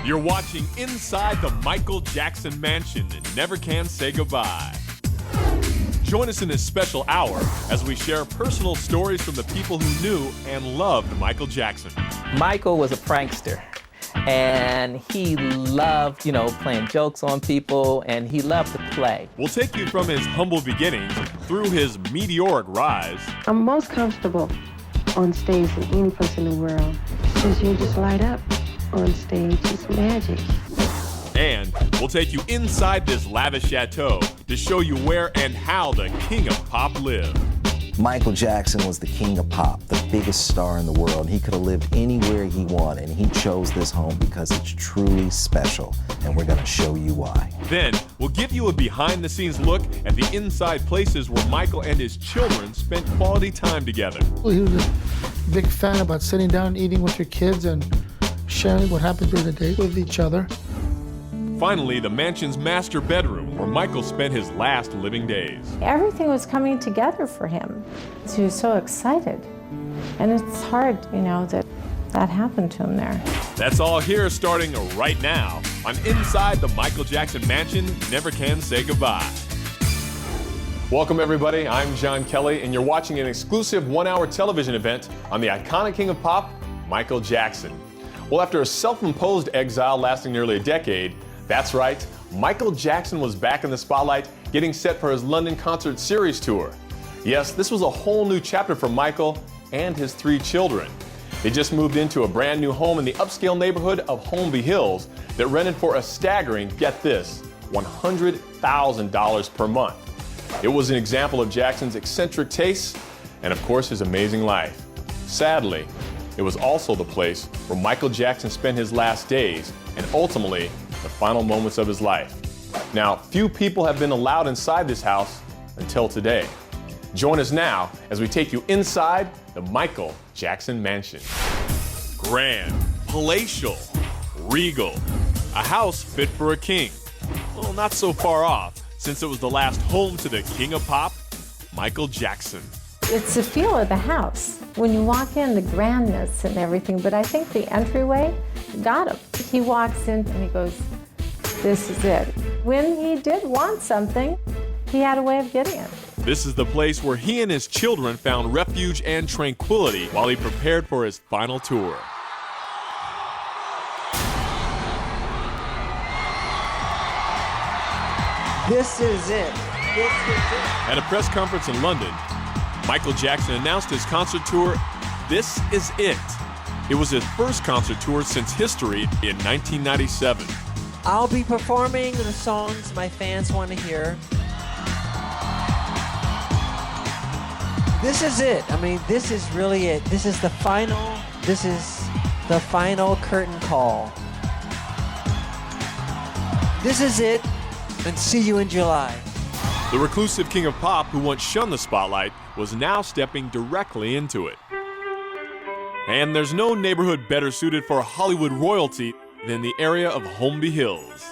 You're watching Inside the Michael Jackson Mansion and never can say goodbye. Join us in this special hour as we share personal stories from the people who knew and loved Michael Jackson. Michael was a prankster, and he loved, playing jokes on people, and he loved to play. We'll take you from his humble beginnings through his meteoric rise. I'm most comfortable on stage than any place in the world because you just light up on stage. It's magic. And we'll take you inside this lavish chateau to show you where and how the King of Pop lived. Michael Jackson was the king of pop, the biggest star in the world. He could have lived anywhere he wanted, and he chose this home because it's truly special, and we're gonna show you why. Then, we'll give you a behind-the-scenes look at the inside places where Michael and his children spent quality time together. He was a big fan about sitting down and eating with your kids and sharing what happened during the day with each other. Finally, the mansion's master bedroom, where Michael spent his last living days. Everything was coming together for him. He was so excited. And it's hard, that happened to him there. That's all here starting right now on Inside the Michael Jackson Mansion, Never Can Say Goodbye. Welcome everybody, I'm John Kelly, and you're watching an exclusive one-hour television event on the iconic King of Pop, Michael Jackson. Well, after a self-imposed exile lasting nearly a decade, that's right, Michael Jackson was back in the spotlight, getting set for his London Concert Series tour. Yes, this was a whole new chapter for Michael and his 3 children. They just moved into a brand new home in the upscale neighborhood of Holmby Hills that rented for a staggering, get this, $100,000 per month. It was an example of Jackson's eccentric tastes and, of course, his amazing life. Sadly, it was also the place where Michael Jackson spent his last days and ultimately the final moments of his life. Now, few people have been allowed inside this house until today. Join us now as we take you inside the Michael Jackson Mansion. Grand, palatial, regal, a house fit for a king. Well, not so far off, since it was the last home to the King of Pop, Michael Jackson. It's the feel of the house. When you walk in, the grandness and everything, but I think the entryway got him. He walks in and he goes, this is it. When he did want something, he had a way of getting it. This is the place where he and his children found refuge and tranquility while he prepared for his final tour. This is it. This is it. At a press conference in London, Michael Jackson announced his concert tour, This Is It. It was his first concert tour since history in 1997. I'll be performing the songs my fans want to hear. This is it. This is really it. This is the final curtain call. This is it, and see you in July. The reclusive King of Pop, who once shunned the spotlight, was now stepping directly into it. And there's no neighborhood better suited for Hollywood royalty than the area of Holmby Hills.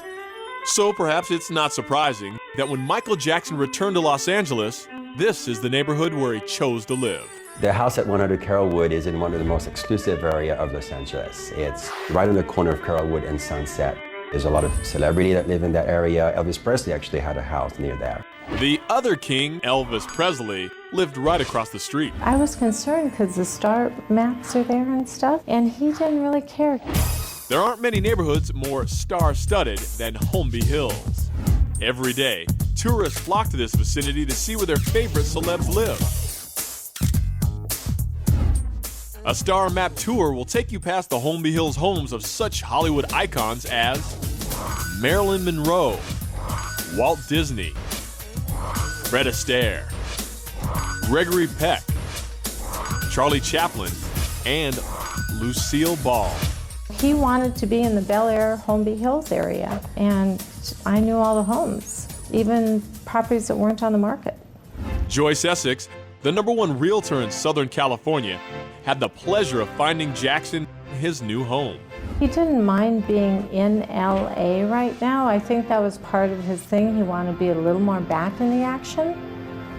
So perhaps it's not surprising that when Michael Jackson returned to Los Angeles, this is the neighborhood where he chose to live. The house at 100 Carrollwood is in one of the most exclusive areas of Los Angeles. It's right on the corner of Carrollwood and Sunset. There's a lot of celebrity that live in that area. Elvis Presley actually had a house near there. The other king, Elvis Presley, lived right across the street. I was concerned because the star maps are there and stuff, and he didn't really care. There aren't many neighborhoods more star-studded than Holmby Hills. Every day, tourists flock to this vicinity to see where their favorite celebs live. A star map tour will take you past the Holmby Hills homes of such Hollywood icons as Marilyn Monroe, Walt Disney, Fred Astaire, Gregory Peck, Charlie Chaplin, and Lucille Ball. He wanted to be in the Bel Air, Holmby Hills area, and I knew all the homes, even properties that weren't on the market. Joyce Essex, the #1 realtor in Southern California, had the pleasure of finding Jackson his new home. He didn't mind being in LA right now. I think that was part of his thing. He wanted to be a little more back in the action,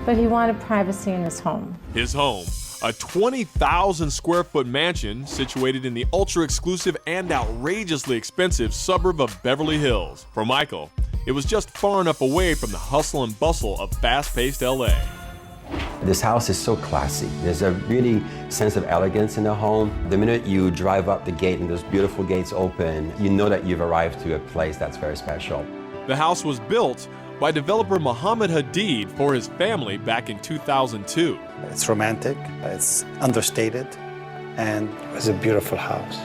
but he wanted privacy in his home. His home, a 20,000 square foot mansion situated in the ultra-exclusive and outrageously expensive suburb of Beverly Hills. For Michael, it was just far enough away from the hustle and bustle of fast-paced LA. This house is so classy. There's a really sense of elegance in the home. The minute you drive up the gate and those beautiful gates open, you know that you've arrived to a place that's very special. The house was built by developer Mohammed Hadid for his family back in 2002. It's romantic, it's understated, and it's a beautiful house.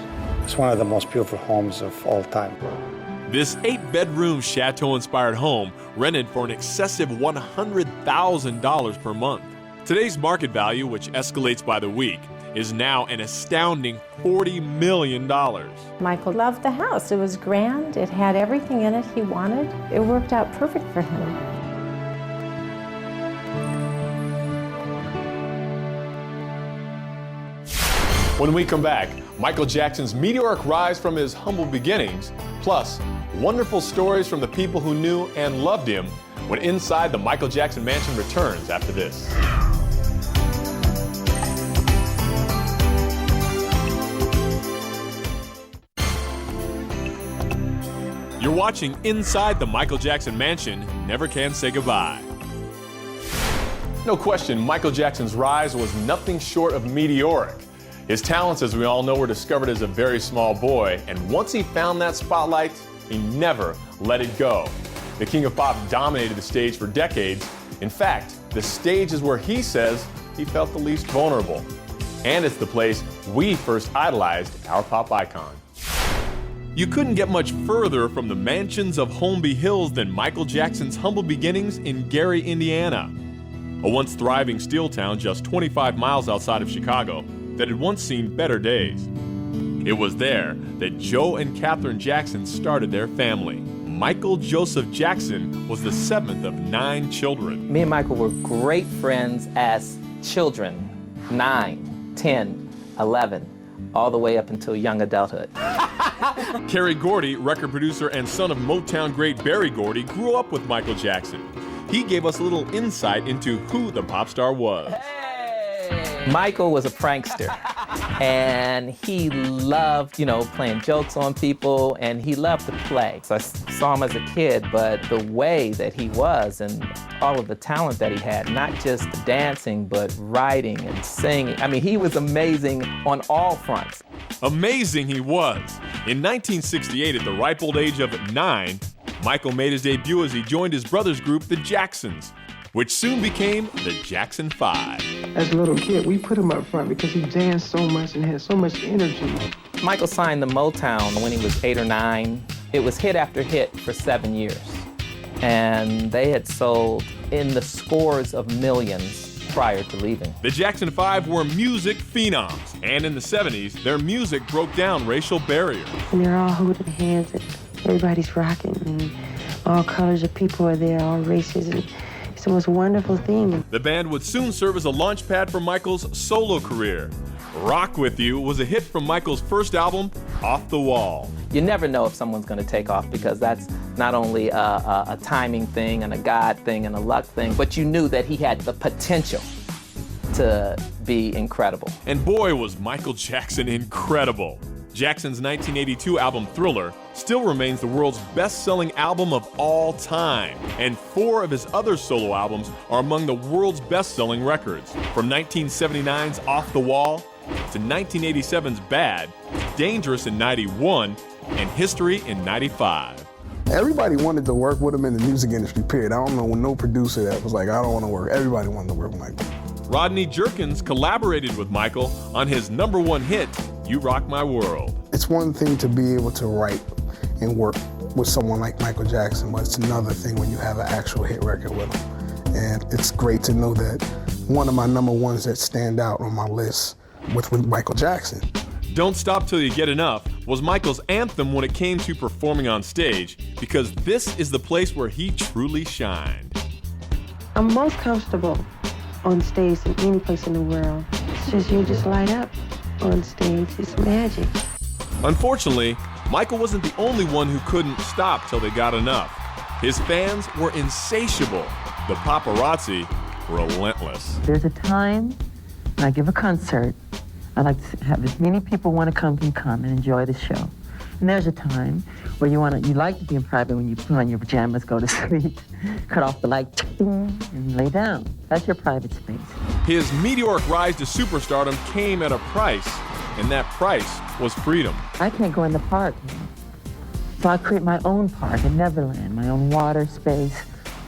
It's one of the most beautiful homes of all time. This 8-bedroom chateau-inspired home rented for an excessive $100,000 per month. Today's market value, which escalates by the week, is now an astounding $40 million. Michael loved the house. It was grand. It had everything in it he wanted. It worked out perfect for him. When we come back, Michael Jackson's meteoric rise from his humble beginnings, plus wonderful stories from the people who knew and loved him, when Inside the Michael Jackson Mansion returns after this. You're watching Inside the Michael Jackson Mansion, Never Can Say Goodbye. No question, Michael Jackson's rise was nothing short of meteoric. His talents, as we all know, were discovered as a very small boy, and once he found that spotlight, he never let it go. The King of Pop dominated the stage for decades. In fact, the stage is where he says he felt the least vulnerable. And it's the place we first idolized our pop icon. You couldn't get much further from the mansions of Holmby Hills than Michael Jackson's humble beginnings in Gary, Indiana, a once thriving steel town just 25 miles outside of Chicago that had once seen better days. It was there that Joe and Catherine Jackson started their family. Michael Joseph Jackson was the 7th of 9 children. Me and Michael were great friends as children, 9, 10, 11, all the way up until young adulthood. Kerry Gordy, record producer and son of Motown great Berry Gordy, grew up with Michael Jackson. He gave us a little insight into who the pop star was. Michael was a prankster, and he loved, playing jokes on people, and he loved to play. So I saw him as a kid, but the way that he was and all of the talent that he had, not just dancing, but writing and singing. I mean, he was amazing on all fronts. Amazing he was. In 1968, at the ripe old age of 9, Michael made his debut as he joined his brother's group, the Jacksons, which soon became the Jackson 5. As a little kid, we put him up front because he danced so much and had so much energy. Michael signed to Motown when he was 8 or 9. It was hit after hit for 7 years. And they had sold in the scores of millions prior to leaving. The Jackson 5 were music phenoms, and in the 70s, their music broke down racial barriers. And they're all holding hands and everybody's rocking and all colors of people are there, all races, and it's the most wonderful thing. The band would soon serve as a launch pad for Michael's solo career. Rock With You was a hit from Michael's first album, Off the Wall. You never know if someone's going to take off because that's not only a timing thing and a God thing and a luck thing, but you knew that he had the potential to be incredible. And boy, was Michael Jackson incredible. Jackson's 1982 album Thriller still remains the world's best-selling album of all time, and 4 of his other solo albums are among the world's best-selling records. From 1979's Off the Wall to 1987's Bad, Dangerous in 91, and History in 95. Everybody wanted to work with him in the music industry, period. I don't know no producer that was like, I don't want to work. Everybody wanted to work with Michael. Rodney Jerkins collaborated with Michael on his #1 hit, You Rock My World. It's one thing to be able to write and work with someone like Michael Jackson, but it's another thing when you have an actual hit record with him. And it's great to know that one of my #1s that stand out on my list with Michael Jackson. Don't Stop Till You Get Enough was Michael's anthem when it came to performing on stage, because this is the place where he truly shined. I'm most comfortable on stage than any place in the world. It's just, you just light up on stage. It's magic. Unfortunately, Michael wasn't the only one who couldn't stop till they got enough. His fans were insatiable. The paparazzi relentless. There's a time When I give a concert, I like to have as many people want to come can come and enjoy the show. And there's a time where you like to be in private when you put on your pajamas, go to sleep, cut off the light, and lay down. That's your private space. His meteoric rise to superstardom came at a price, and that price was freedom. I can't go in the park now. So I create my own park in Neverland, my own water space,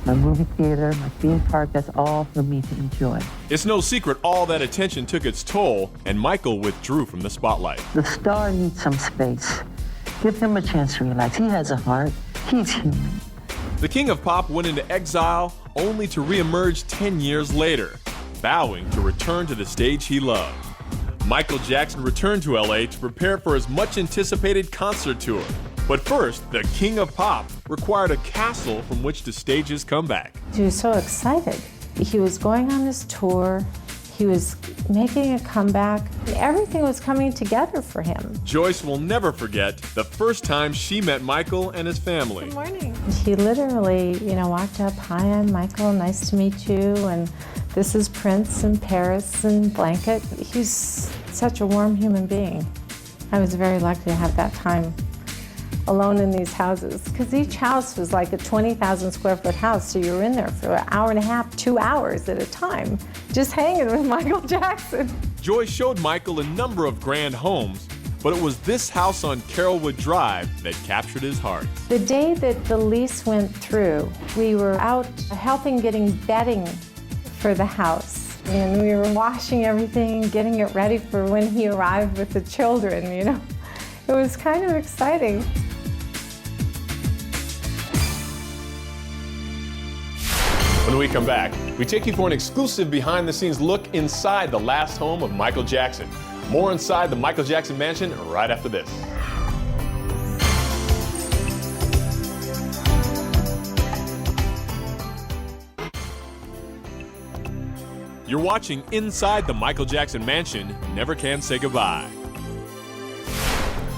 my movie theater, my theme park. That's all for me to enjoy. It's no secret all that attention took its toll, and Michael withdrew from the spotlight. The star needs some space. Give him a chance to relax. He has a heart. He's human. The King of Pop went into exile only to reemerge 10 years later, vowing to return to the stage he loved. Michael Jackson returned to LA to prepare for his much-anticipated concert tour. But first, the King of Pop required a castle from which to stage his comeback. He was so excited. He was going on this tour. He was making a comeback. Everything was coming together for him. Joyce will never forget the first time she met Michael and his family. Good morning. He literally, walked up, "Hi, I'm Michael, nice to meet you, and this is Prince and Paris and Blanket." He's such a warm human being. I was very lucky to have that time alone in these houses, because each house was like a 20,000 square foot house, so you were in there for an hour and a half, 2 hours at a time, just hanging with Michael Jackson. Joyce showed Michael a number of grand homes, but it was this house on Carolwood Drive that captured his heart. The day that the lease went through, we were out helping getting bedding for the house. And we were washing everything, getting it ready for when he arrived with the children, It was kind of exciting. When we come back, we take you for an exclusive behind-the-scenes look inside the last home of Michael Jackson. More inside the Michael Jackson mansion right after this. You're watching Inside the Michael Jackson Mansion, Never Can Say Goodbye.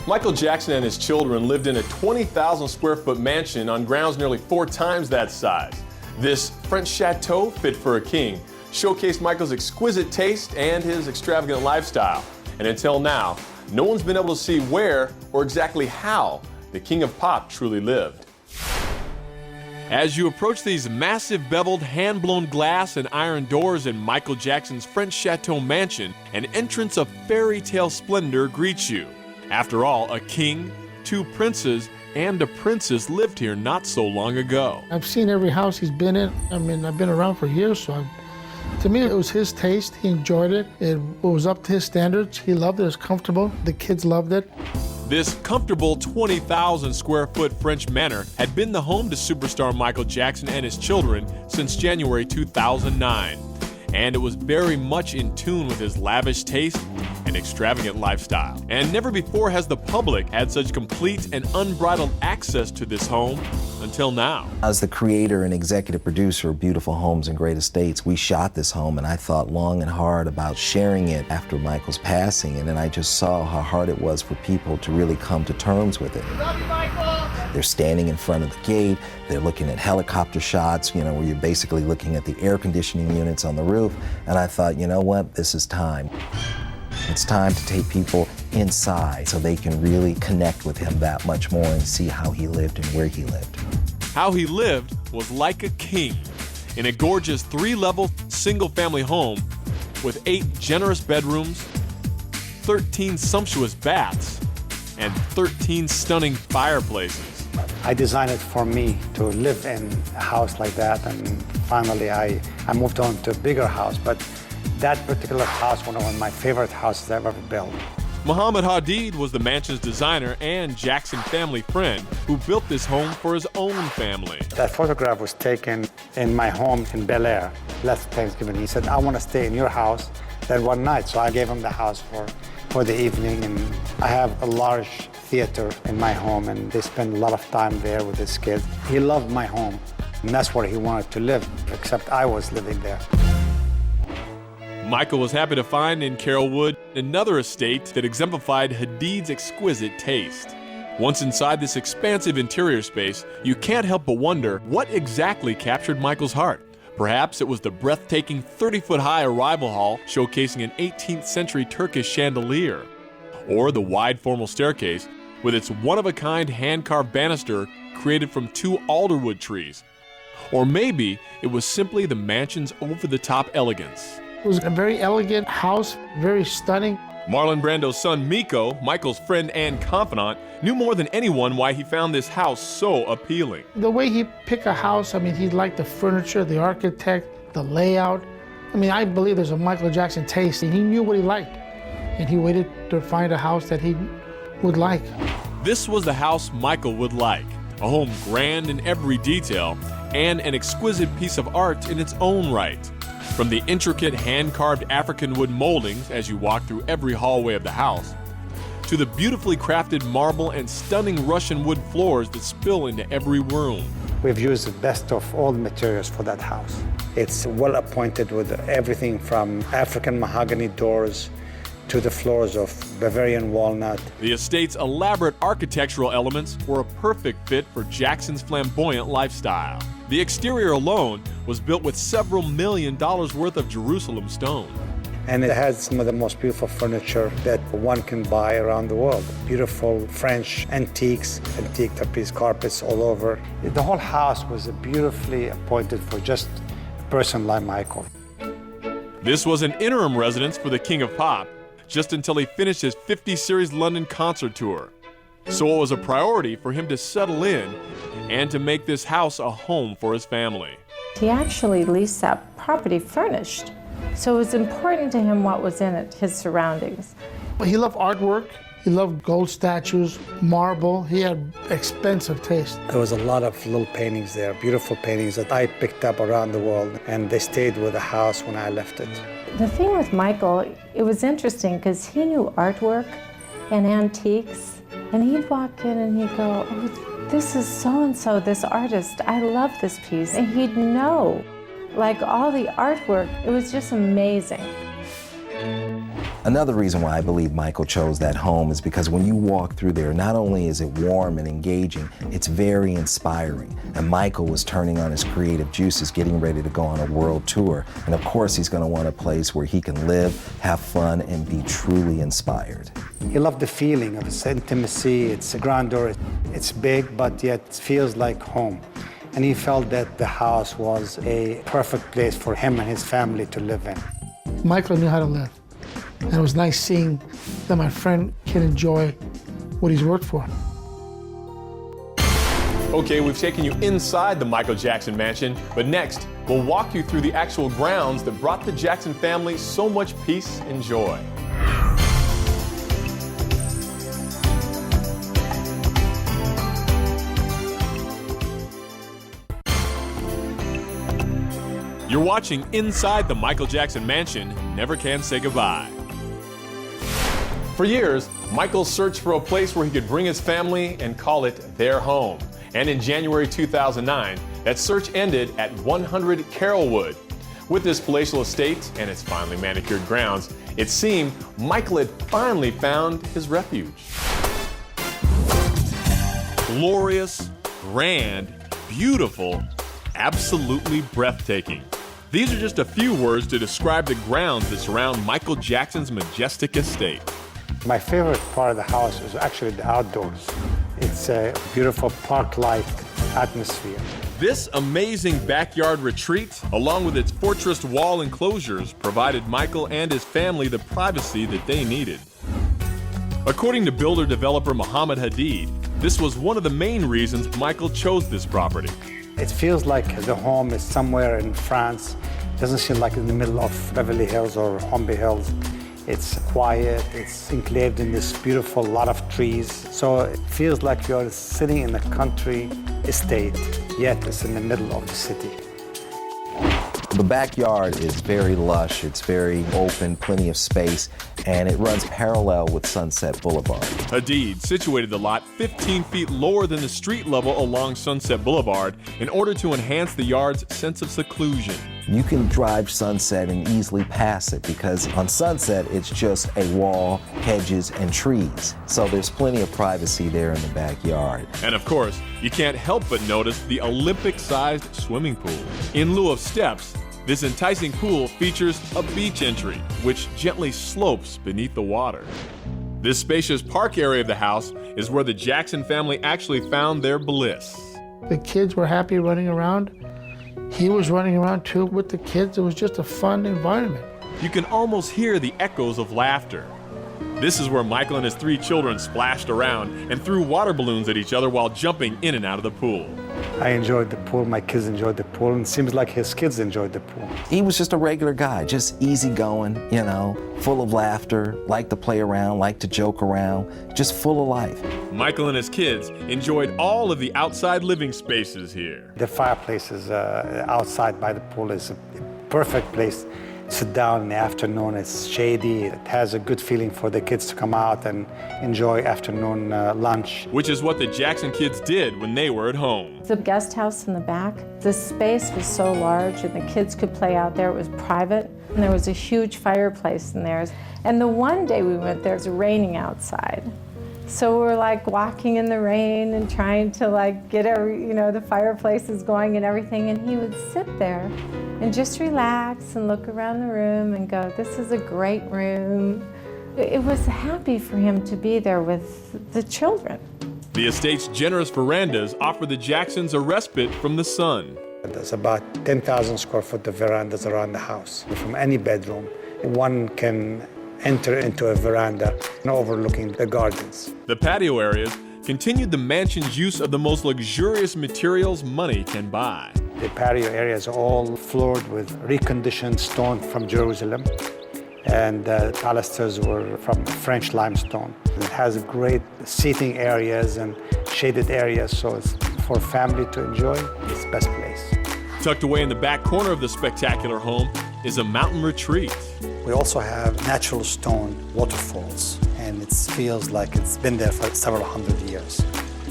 Michael Jackson and his children lived in a 20,000 square foot mansion on grounds nearly 4 times that size. This French chateau, fit for a king, showcased Michael's exquisite taste and his extravagant lifestyle. And until now, no one's been able to see where or exactly how the King of Pop truly lived. As you approach these massive beveled hand-blown glass and iron doors in Michael Jackson's French chateau mansion, an entrance of fairy tale splendor greets you. After all, a king, 2 princes, and a princess lived here not so long ago. I've seen every house he's been in. I've been around for years, so to me, it was his taste. He enjoyed it. It was up to his standards. He loved it. It was comfortable. The kids loved it. This comfortable 20,000 square foot French manor had been the home to superstar Michael Jackson and his children since January 2009. And it was very much in tune with his lavish taste and extravagant lifestyle. And never before has the public had such complete and unbridled access to this home until now. As the creator and executive producer of Beautiful Homes and Great Estates, we shot this home, and I thought long and hard about sharing it after Michael's passing, and then I just saw how hard it was for people to really come to terms with it. Love you, Michael! They're standing in front of the gate, they're looking at helicopter shots, where you're basically looking at the air conditioning units on the roof, and I thought, you know what, this is time. It's time to take people inside so they can really connect with him that much more and see how he lived and where he lived. How he lived was like a king in a gorgeous 3-level single-family home with 8 generous bedrooms, 13 sumptuous baths, and 13 stunning fireplaces. I designed it for me to live in a house like that, and finally I moved on to a bigger house, but that particular house was one of my favorite houses I've ever built. Muhammad Hadid was the mansion's designer and Jackson family friend who built this home for his own family. That photograph was taken in my home in Bel Air last Thanksgiving. He said, "I want to stay in your house that one night." So I gave him the house for the evening, and I have a large theater in my home, and they spend a lot of time there with his kids. He loved my home, and that's where he wanted to live, except I was living there. Michael was happy to find in Carolwood another estate that exemplified Hadid's exquisite taste. Once inside this expansive interior space, you can't help but wonder what exactly captured Michael's heart. Perhaps it was the breathtaking 30-foot-high arrival hall showcasing an 18th century Turkish chandelier, or the wide formal staircase with its one-of-a-kind hand-carved banister created from 2 alderwood trees. Or maybe it was simply the mansion's over-the-top elegance. It was a very elegant house, very stunning. Marlon Brando's son Miko, Michael's friend and confidant, knew more than anyone why he found this house so appealing. The way he picked a house, I mean, he liked the furniture, the architect, the layout. I mean, I believe there's a Michael Jackson taste, and he knew what he liked. And he waited to find a house that he would like. This was the house Michael would like, a home grand in every detail and an exquisite piece of art in its own right. From the intricate hand-carved African wood moldings as you walk through every hallway of the house, to the beautifully crafted marble and stunning Russian wood floors that spill into every room. We've used the best of all the materials for that house. It's well appointed with everything from African mahogany doors to the floors of Bavarian walnut. The estate's elaborate architectural elements were a perfect fit for Jackson's flamboyant lifestyle. The exterior alone was built with several $1 million worth of Jerusalem stone. And it has some of the most beautiful furniture that one can buy around the world. Beautiful French antiques, antique tapestry carpets all over. The whole house was beautifully appointed for just a person like Michael. This was an interim residence for the King of Pop, just until he finished his 50 Series London concert tour. So it was a priority for him to settle in and to make this house a home for his family. He actually leased that property furnished. So it was important to him what was in it, his surroundings. He loved artwork. He loved gold statues, marble. He had expensive taste. There was a lot of little paintings there, beautiful paintings that I picked up around the world, and they stayed with the house when I left it. The thing with Michael, it was interesting because he knew artwork and antiques, and he'd walk in and he'd go, oh, this is so-and-so, this artist, I love this piece. And he'd know, like all the artwork, it was just amazing. Another reason why I believe Michael chose that home is because when you walk through there, not only is it warm and engaging, it's very inspiring. And Michael was turning on his creative juices, getting ready to go on a world tour. And of course, he's going to want a place where he can live, have fun, and be truly inspired. He loved the feeling of its intimacy, its grandeur. It's big, but yet it feels like home. And he felt that the house was a perfect place for him and his family to live in. Michael knew how to live. And it was nice seeing that my friend can enjoy what he's worked for. Okay, we've taken you inside the Michael Jackson mansion, but next, we'll walk you through the actual grounds that brought the Jackson family so much peace and joy. You're watching Inside the Michael Jackson Mansion, Never Can Say Goodbye. For years, Michael searched for a place where he could bring his family and call it their home. And in January 2009, that search ended at 100 Carrollwood. With this palatial estate and its finely manicured grounds, it seemed Michael had finally found his refuge. Glorious, grand, beautiful, absolutely breathtaking. These are just a few words to describe the grounds that surround Michael Jackson's majestic estate. My favorite part of the house is actually the outdoors. It's a beautiful park-like atmosphere. This amazing backyard retreat, along with its fortress wall enclosures, provided Michael and his family the privacy that they needed. According to builder-developer Mohammed Hadid, this was one of the main reasons Michael chose this property. It feels like the home is somewhere in France. It doesn't seem like in the middle of Beverly Hills or Holmby Hills. It's quiet, it's enclaved in this beautiful lot of trees. So it feels like you're sitting in a country estate, yet it's in the middle of the city. The backyard is very lush, it's very open, plenty of space, and it runs parallel with Sunset Boulevard. Hadid situated the lot 15 feet lower than the street level along Sunset Boulevard in order to enhance the yard's sense of seclusion. You can drive Sunset and easily pass it because on Sunset it's just a wall, hedges, and trees. So there's plenty of privacy there in the backyard. And of course, you can't help but notice the Olympic-sized swimming pool. In lieu of steps, this enticing pool features a beach entry, which gently slopes beneath the water. This spacious park area of the house is where the Jackson family actually found their bliss. The kids were happy running around. He was running around too with the kids. It was just a fun environment. You can almost hear the echoes of laughter. This is where Michael and his 3 children splashed around and threw water balloons at each other while jumping in and out of the pool. I enjoyed the pool, my kids enjoyed the pool, and it seems like his kids enjoyed the pool. He was just a regular guy, just easygoing, you know, full of laughter, liked to play around, liked to joke around, just full of life. Michael and his kids enjoyed all of the outside living spaces here. The fireplace is outside by the pool is a perfect place. Sit down in the afternoon, it's shady, it has a good feeling for the kids to come out and enjoy afternoon lunch. Which is what the Jackson kids did when they were at home. The guest house in the back, the space was so large and the kids could play out there. It was private and there was a huge fireplace in there. And the one day we went there, it was raining outside. So we were like walking in the rain and trying to like get the fireplaces going and everything. And he would sit there and just relax and look around the room and go, this is a great room. It was happy for him to be there with the children. The estate's generous verandas offer the Jacksons a respite from the sun. There's about 10,000 square foot of verandas around the house. From any bedroom, one can enter into a veranda overlooking the gardens. The patio areas continued the mansion's use of the most luxurious materials money can buy. The patio area is all floored with reconditioned stone from Jerusalem, and the pilasters were from French limestone. It has great seating areas and shaded areas, so it's for family to enjoy. It's the best place. Tucked away in the back corner of the spectacular home is a mountain retreat. We also have natural stone waterfalls, and it feels like it's been there for several hundred years.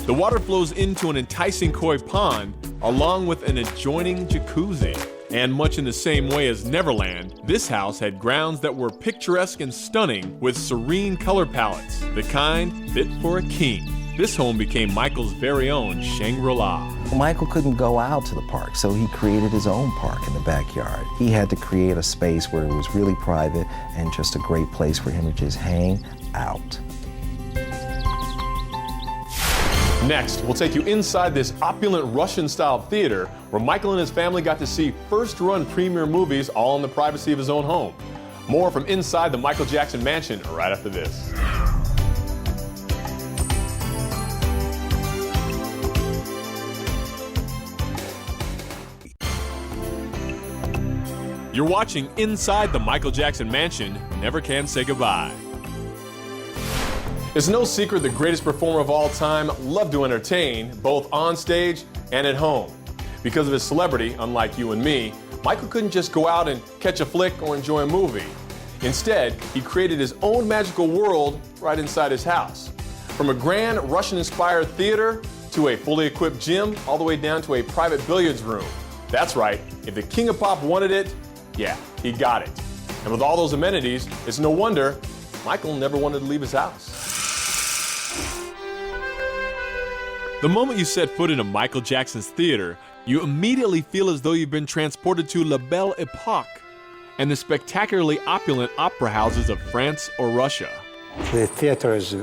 The water flows into an enticing koi pond, along with an adjoining jacuzzi. And much in the same way as Neverland, this house had grounds that were picturesque and stunning with serene color palettes, the kind fit for a king. This home became Michael's very own Shangri-La. Michael couldn't go out to the park, so he created his own park in the backyard. He had to create a space where it was really private and just a great place for him to just hang out. Next, we'll take you inside this opulent Russian-style theater where Michael and his family got to see first-run premiere movies all in the privacy of his own home. More from inside the Michael Jackson mansion right after this. You're watching Inside the Michael Jackson Mansion, Never Can Say Goodbye. It's no secret the greatest performer of all time loved to entertain, both on stage and at home. Because of his celebrity, unlike you and me, Michael couldn't just go out and catch a flick or enjoy a movie. Instead, he created his own magical world right inside his house. From a grand Russian-inspired theater to a fully equipped gym, all the way down to a private billiards room. That's right, if the King of Pop wanted it, yeah, he got it. And with all those amenities, it's no wonder Michael never wanted to leave his house. The moment you set foot into Michael Jackson's theater, you immediately feel as though you've been transported to La Belle Epoque and the spectacularly opulent opera houses of France or Russia. The theater is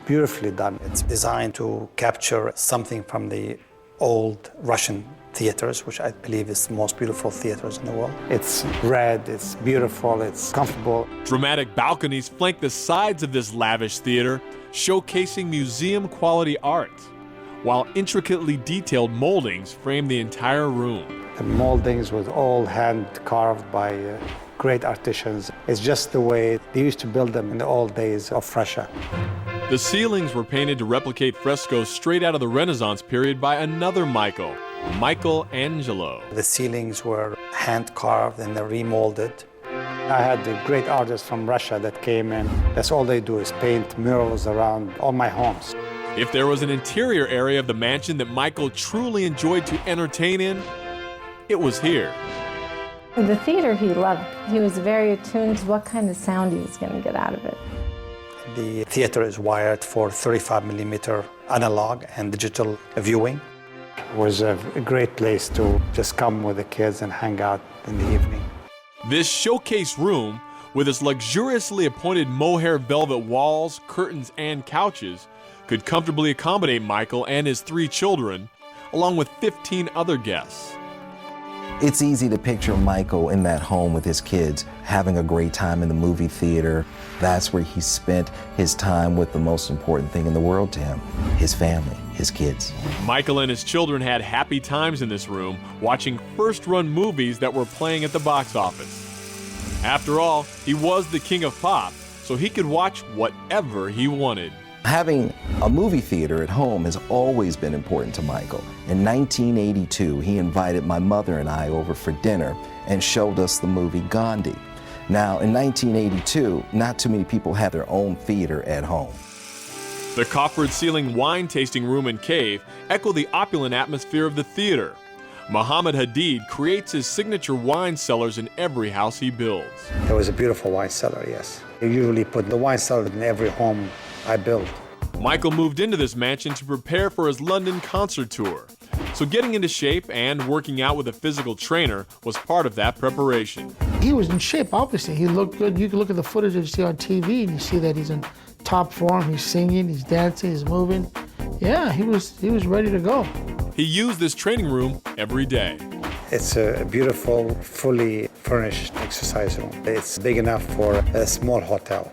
beautifully done. It's designed to capture something from the old Russian theaters, which I believe is the most beautiful theaters in the world. It's red, it's beautiful, it's comfortable. Dramatic balconies flank the sides of this lavish theater, showcasing museum-quality art, while intricately detailed moldings frame the entire room. The moldings were all hand-carved by great artisans. It's just the way they used to build them in the old days of Russia. The ceilings were painted to replicate frescoes straight out of the Renaissance period by another Michael, Michelangelo. The ceilings were hand-carved and they're remolded. I had the great artists from Russia that came in. That's all they do is paint murals around all my homes. If there was an interior area of the mansion that Michael truly enjoyed to entertain in, it was here. The theater he loved. He was very attuned to what kind of sound he was going to get out of it. The theater is wired for 35 millimeter analog and digital viewing. It was a great place to just come with the kids and hang out in the evening. This showcase room, with its luxuriously appointed mohair velvet walls, curtains, and couches, could comfortably accommodate Michael and his 3 children, along with 15 other guests. It's easy to picture Michael in that home with his kids, having a great time in the movie theater. That's where he spent his time with the most important thing in the world to him, his family, his kids. Michael and his children had happy times in this room, watching first-run movies that were playing at the box office. After all, he was the king of pop, so he could watch whatever he wanted. Having a movie theater at home has always been important to Michael. In 1982, he invited my mother and I over for dinner and showed us the movie Gandhi. Now, in 1982, not too many people had their own theater at home. The coffered-ceiling wine tasting room and cave echo the opulent atmosphere of the theater. Muhammad Hadid creates his signature wine cellars in every house he builds. There was a beautiful wine cellar, yes. I usually put the wine cellar in every home I built. Michael moved into this mansion to prepare for his London concert tour. So getting into shape and working out with a physical trainer was part of that preparation. He was in shape, obviously. He looked good. You can look at the footage that you see on TV and you see that he's in top form. He's singing, he's dancing, he's moving. Yeah, he was ready to go. He used this training room every day. It's a beautiful, fully furnished exercise room. It's big enough for a small hotel.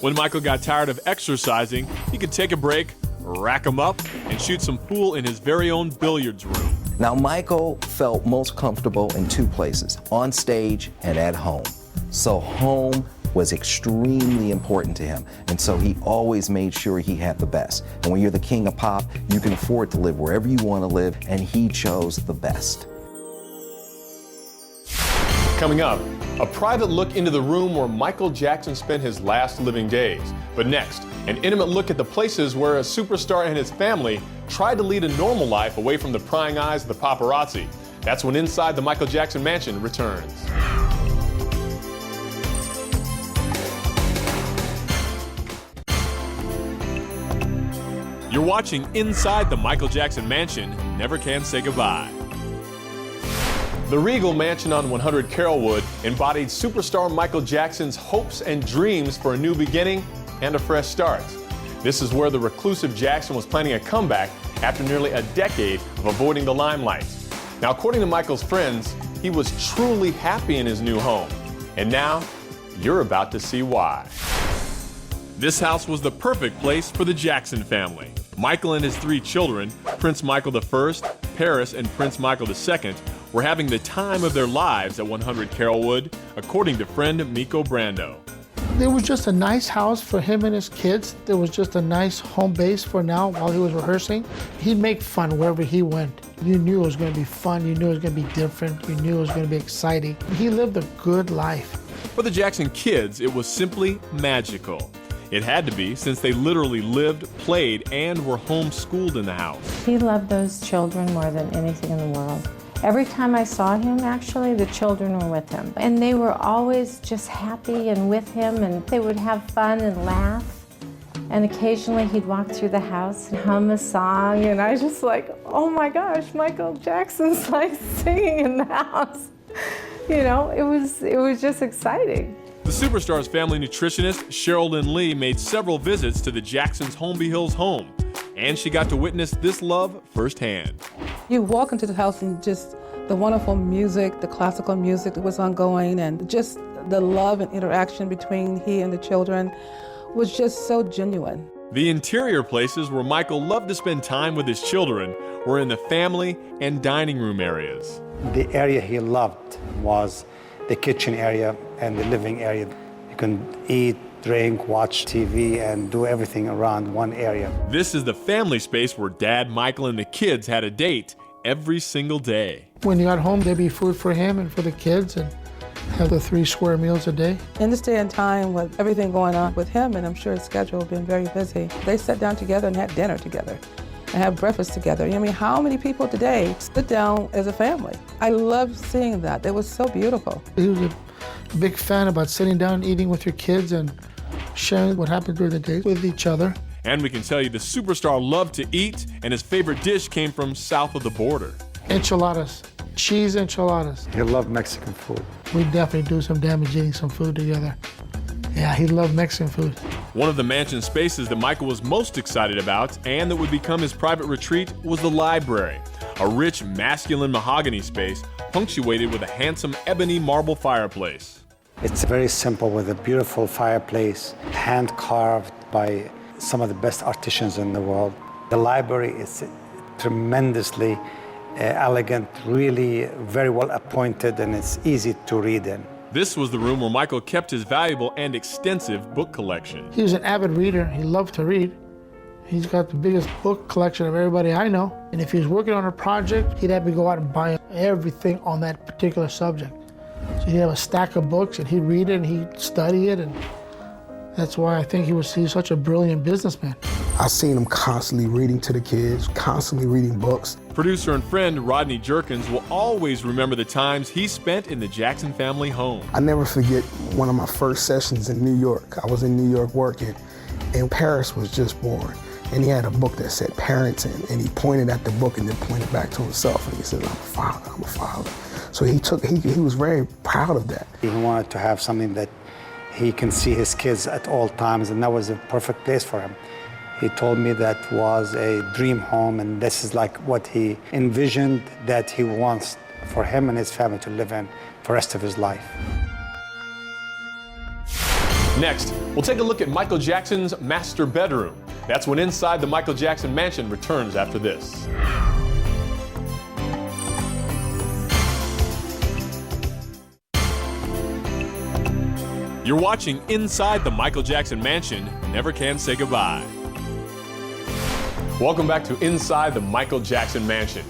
When Michael got tired of exercising, he could take a break, rack 'em up, and shoot some pool in his very own billiards room. Now, Michael felt most comfortable in 2 places, on stage and at home. So home was extremely important to him, and so he always made sure he had the best. And when you're the king of pop, you can afford to live wherever you want to live, and he chose the best. Coming up, a private look into the room where Michael Jackson spent his last living days. But next, an intimate look at the places where a superstar and his family tried to lead a normal life away from the prying eyes of the paparazzi. That's when Inside the Michael Jackson Mansion returns. You're watching Inside the Michael Jackson Mansion, Never Can Say Goodbye. The Regal Mansion on 100 Carrollwood embodied superstar Michael Jackson's hopes and dreams for a new beginning and a fresh start. This is where the reclusive Jackson was planning a comeback after nearly a decade of avoiding the limelight. Now, according to Michael's friends, he was truly happy in his new home. And now, you're about to see why. This house was the perfect place for the Jackson family. Michael and his 3 children, Prince Michael I, Paris, and Prince Michael II, were having the time of their lives at 100 Carrollwood, according to friend Miko Brando. There was just a nice house for him and his kids. There was just a nice home base for now while he was rehearsing. He'd make fun wherever he went. You knew it was going to be fun. You knew it was going to be different. You knew it was going to be exciting. He lived a good life. For the Jackson kids, it was simply magical. It had to be, since they literally lived, played, and were homeschooled in the house. He loved those children more than anything in the world. Every time I saw him, actually, the children were with him. And they were always just happy and with him, and they would have fun and laugh. And occasionally he'd walk through the house and hum a song, and I was just like, oh my gosh, Michael Jackson's like singing in the house. You know, it was just exciting. The superstar's family nutritionist, Cheryl Lynn Lee, made several visits to the Jacksons' Holmby Hills home, and she got to witness this love firsthand. You walk into the house and just the wonderful music, the classical music that was ongoing, and just the love and interaction between he and the children was just so genuine. The interior places where Michael loved to spend time with his children were in the family and dining room areas. The area he loved was the kitchen area and the living area. You can eat, drink, watch TV, and do everything around one area. This is the family space where Dad, Michael, and the kids had a date every single day. When he got home, there'd be food for him and for the kids, and have the 3 square meals a day. In this day and time with everything going on with him, and I'm sure his schedule has been very busy, they sat down together and had dinner together and had breakfast together. I mean, how many people today sit down as a family? I loved seeing that. It was so beautiful. He was a big fan about sitting down and eating with your kids and sharing what happened during the day with each other. And we can tell you the superstar loved to eat, and his favorite dish came from south of the border. Enchiladas, cheese enchiladas. He loved Mexican food. We definitely do some damage eating some food together. Yeah, he loved Mexican food. One of the mansion spaces that Michael was most excited about and that would become his private retreat was the library, a rich masculine mahogany space punctuated with a handsome ebony marble fireplace. It's very simple with a beautiful fireplace, hand carved by some of the best artisans in the world. The library is tremendously elegant, really very well appointed, and it's easy to read in. This was the room where Michael kept his valuable and extensive book collection. He was an avid reader. He loved to read. He's got the biggest book collection of everybody I know. And if he was working on a project, he'd have me go out and buy everything on that particular subject. So he'd have a stack of books and he'd read it and he'd study it. And that's why I think he's such a brilliant businessman. I've seen him constantly reading to the kids, constantly reading books. Producer and friend Rodney Jerkins will always remember the times he spent in the Jackson family home. I never forget one of my first sessions in New York. I was in New York working, and Paris was just born. And he had a book that said Parents in, and he pointed at the book and then pointed back to himself, and he said, I'm a father. So he was very proud of that. He wanted to have something that he can see his kids at all times, and that was a perfect place for him. He told me that was a dream home, and this is like what he envisioned that he wants for him and his family to live in for the rest of his life. Next, we'll take a look at Michael Jackson's master bedroom. That's when Inside the Michael Jackson Mansion returns after this. You're watching Inside the Michael Jackson Mansion, Never Can Say Goodbye. Welcome back to Inside the Michael Jackson Mansion.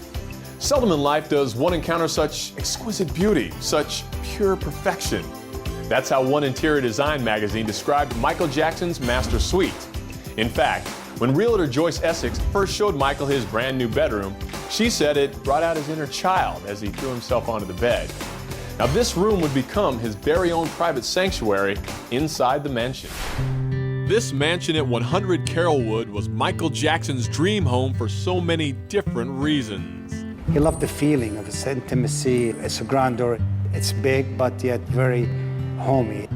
Seldom in life does one encounter such exquisite beauty, such pure perfection. That's how one interior design magazine described Michael Jackson's master suite. In fact, when realtor Joyce Essex first showed Michael his brand new bedroom, she said it brought out his inner child as he threw himself onto the bed. Now this room would become his very own private sanctuary inside the mansion. This mansion at 100 Carrollwood was Michael Jackson's dream home for so many different reasons. He loved the feeling of its intimacy, its grandeur. It's big, but yet very homey.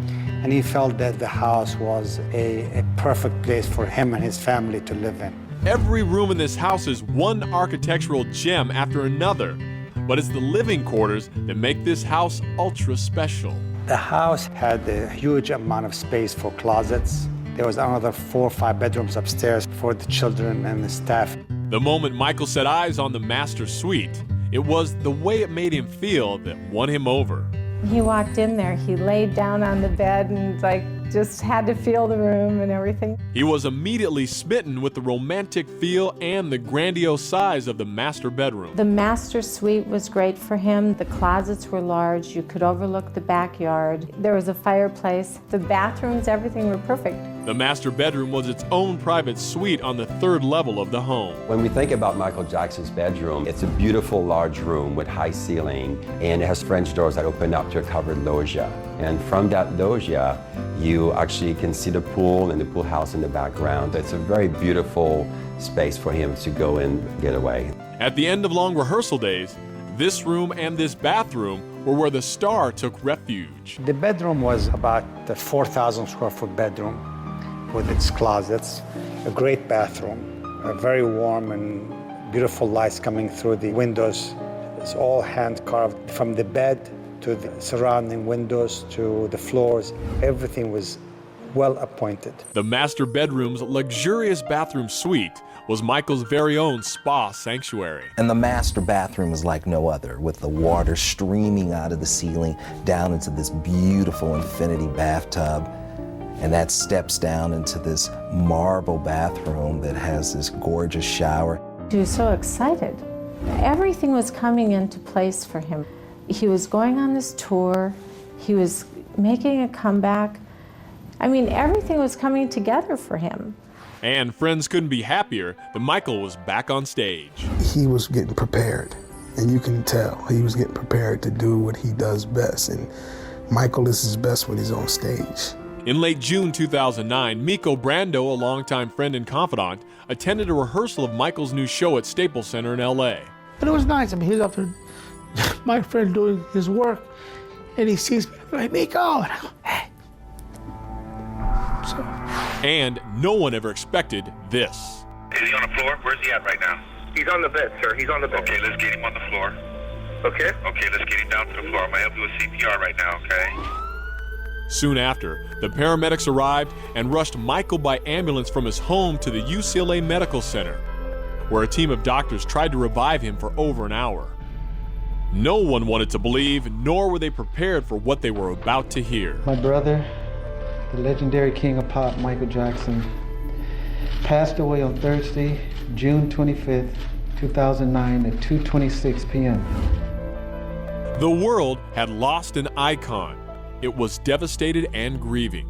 And he felt that the house was a perfect place for him and his family to live in. Every room in this house is one architectural gem after another, but it's the living quarters that make this house ultra special. The house had a huge amount of space for closets. There was another 4 or 5 bedrooms upstairs for the children and the staff. The moment Michael set eyes on the master suite, it was the way it made him feel that won him over. He walked in there, he laid down on the bed and just had to feel the room and everything. He was immediately smitten with the romantic feel and the grandiose size of the master bedroom. The master suite was great for him. The closets were large. You could overlook the backyard. There was a fireplace. The bathrooms, everything were perfect. The master bedroom was its own private suite on the 3rd level of the home. When we think about Michael Jackson's bedroom, it's a beautiful large room with high ceiling, and it has French doors that open up to a covered loggia. And from that loggia, you actually can see the pool and the pool house in the background. It's a very beautiful space for him to go and get away. At the end of long rehearsal days, this room and this bathroom were where the star took refuge. The bedroom was about a 4,000 square foot bedroom with its closets, a great bathroom, a very warm and beautiful lights coming through the windows. It's all hand carved from the bed to the surrounding windows to the floors. Everything was well appointed. The master bedroom's luxurious bathroom suite was Michael's very own spa sanctuary. And the master bathroom is like no other, with the water streaming out of the ceiling down into this beautiful infinity bathtub. And that steps down into this marble bathroom that has this gorgeous shower. He was so excited. Everything was coming into place for him. He was going on this tour. He was making a comeback. I mean, everything was coming together for him. And friends couldn't be happier that Michael was back on stage. He was getting prepared, and you can tell he was getting prepared to do what he does best. And Michael is his best when he's on stage. In late June 2009, Miko Brando, a longtime friend and confidant, attended a rehearsal of Michael's new show at Staples Center in LA. But it was nice. I mean, he's up there, my friend doing his work, and he sees me, like, Miko, and I go, hey. So. And no one ever expected this. Is he on the floor? Where's he at right now? He's on the bed, sir. He's on the bed. Okay, let's get him on the floor. Okay? Okay, let's get him down to the floor. I'm going to help you with CPR right now, okay? Soon after, the paramedics arrived and rushed Michael by ambulance from his home to the UCLA Medical Center, where a team of doctors tried to revive him for over an hour. No one wanted to believe, nor were they prepared for what they were about to hear. My brother, the legendary king of pop, Michael Jackson, passed away on Thursday, June 25th, 2009 at 2:26 p.m. The world had lost an icon. It was devastated and grieving.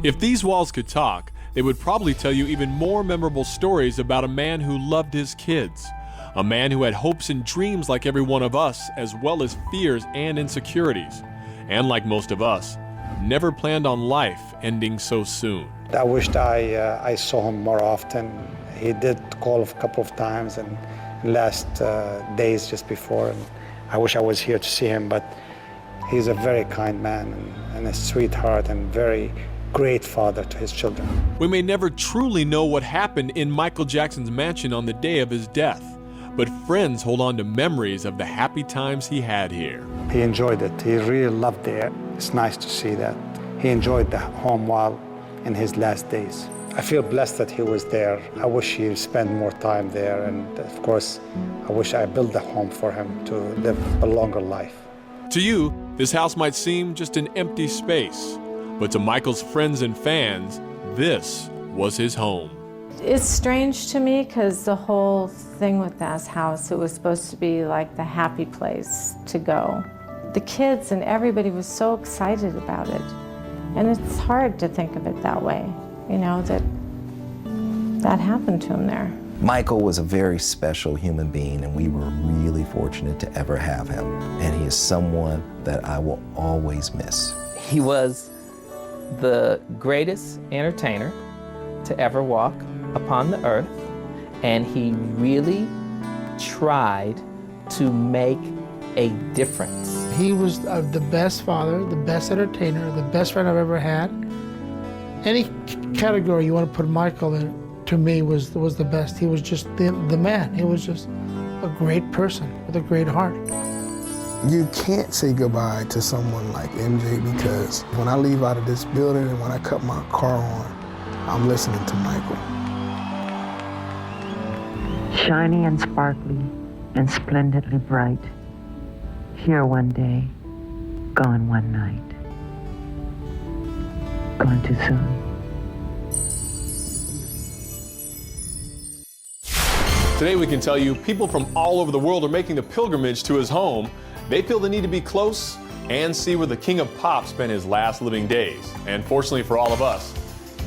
If these walls could talk, they would probably tell you even more memorable stories about a man who loved his kids, a man who had hopes and dreams like every one of us, as well as fears and insecurities, and like most of us, never planned on life ending so soon. I wished I saw him more often. He did call a couple of times in last days just before, and I wish I was here to see him, but he's a very kind man and a sweetheart and very great father to his children. We may never truly know what happened in Michael Jackson's mansion on the day of his death, but friends hold on to memories of the happy times he had here. He enjoyed it. He really loved it. It's nice to see that. He enjoyed the home while in his last days. I feel blessed that he was there. I wish he spent more time there, and of course, I wish I built a home for him to live a longer life. To you, this house might seem just an empty space, but to Michael's friends and fans, this was his home. It's strange to me because the whole thing with that house, it was supposed to be like the happy place to go. The kids and everybody was so excited about it. And it's hard to think of it that way, you know, that happened to him there. Michael was a very special human being, and we were really fortunate to ever have him. And he is someone that I will always miss. He was the greatest entertainer to ever walk upon the earth, and he really tried to make a difference. He was the best father, the best entertainer, the best friend I've ever had. Any category you want to put Michael in, to me, was the best. He was just the man. He was just a great person with a great heart. You can't say goodbye to someone like MJ, because when I leave out of this building and when I cut my car on, I'm listening to Michael. Shiny and sparkly and splendidly bright. Here one day, gone one night. Gone too soon. Today we can tell you people from all over the world are making the pilgrimage to his home. They feel the need to be close and see where the King of Pop spent his last living days. And fortunately for all of us,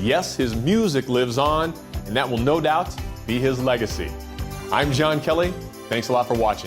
yes, his music lives on, and that will no doubt be his legacy. I'm John Kelly. Thanks a lot for watching.